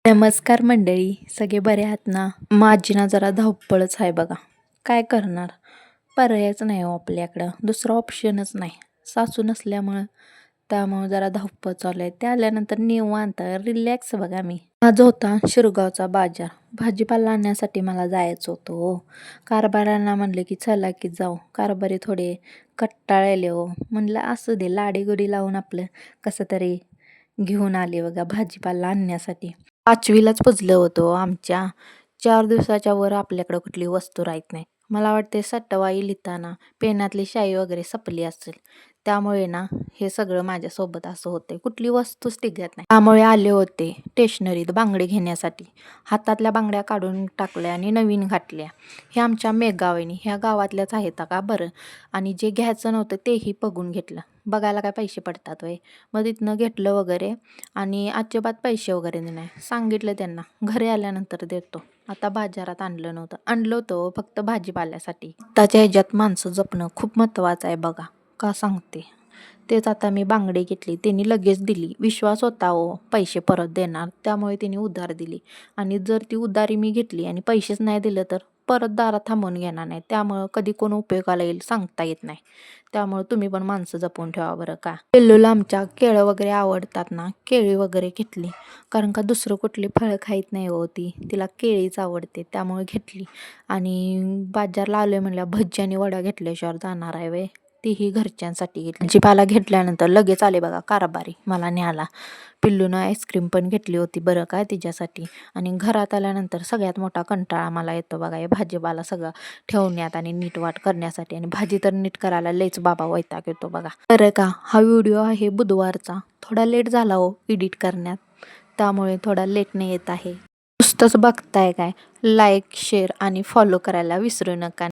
नमस्कार मंडळी, सगळे बरे आहात ना? माझी ना जरा धावपळच आहे बघा. काय करणार? पर्यायच नाही हो आपल्याकडं. दुसरं ऑप्शनच नाही. सासू नसल्यामुळं त्यामुळं जरा धावपळ चालू आहे. ते आल्यानंतर निवांत रिलॅक्स बघा मी. माझा होता शिरगावचा बाजार. भाजीपाला आणण्यासाठी मला जायचं होतं हो. कारभाऱ्यांना म्हणलं की चला की जाऊ. कारभारी थोडे कट्टाळले हो. म्हणलं असू दे लाडीगुडी लावून आपलं कसं तरी घेऊन आले बघा भाजीपाला आणण्यासाठी. 5वीलाच पुजलं होतं हो आमच्या. 4 दिवसाच्या वर आपल्याकडं कुठली वस्तू राहत नाही. मला वाटते सटवाई लिहिताना पेनातली शाई वगैरे संपली असेल. त्यामुळे ना हे सगळं माझ्यासोबत असं होतंय. कुठली वस्तूच टिकत नाही. त्यामुळे आले होते स्टेशनरीत बांगडे घेण्यासाठी. हातातल्या बांगड्या काढून टाकल्या आणि नवीन घातल्या. हे आमच्या मेघगावानी ह्या गावातल्याच आहेत का बरं. आणि जे घ्यायचं नव्हतं तेही बघून घेतलं. बघायला काय पैसे पडतात वय. मग तिथनं घेतलं वगैरे आणि अजिबात पैसे वगैरे नाही. सांगितलं त्यांना घरी आल्यानंतर देतो. आता बाजारात आणलं नव्हतं. आणलं होतं हो फक्त भाजीपाल्यासाठी. आत्ताच्या ह्याच्यात माणसं जपणं खूप महत्त्वाचं आहे बघा. का सांगते. तेच आता मी बांगडी घेतली. त्यांनी लगेच दिली. विश्वास होता हो पैसे परत देणार. त्यामुळे त्यांनी उधार दिली. आणि जर ती उधारी मी घेतली आणि पैसेच नाही दिलं तर परत दारात थांबवून घेणार नाही. त्यामुळं कधी कोण उपयोगाला येईल सांगता येत नाही. त्यामुळं तुम्ही पण माणसं जपून ठेवा बरं का. पिल्लूला आमच्या केळं वगैरे आवडतात ना. केळी वगैरे घेतली. कारण का दुसरं कुठली फळं खाईत नाही हो ती. तिला केळीच आवडते त्यामुळे घेतली. आणि बाजारला आलोय म्हणल्या भजी आणि वडा घेतल्याशिवाय जाणार आहे वे. तीही घरच्यांसाठी घेतली. भाजीपाला घेतल्यानंतर लगेच आले बघा कारभारी मला न्यायला. पिल्लूनं आईस्क्रीम पण घेतली होती बरं काय तिच्यासाठी. आणि घरात आल्यानंतर सगळ्यात मोठा कंटाळा मला येतो बघा हे भाजीपाला सगळं ठेवण्यात आणि नीटवाट करण्यासाठी. आणि भाजी तर नीट करायला लयच बाबा वैताग येतो बघा. बरं का हा व्हिडिओ आहे बुधवारचा. थोडा लेट झाला हो एडिट करण्यात. त्यामुळे थोडा लेटने येत आहे. नुसतंच बघताय काय? लाईक, शेअर आणि फॉलो करायला विसरू नका.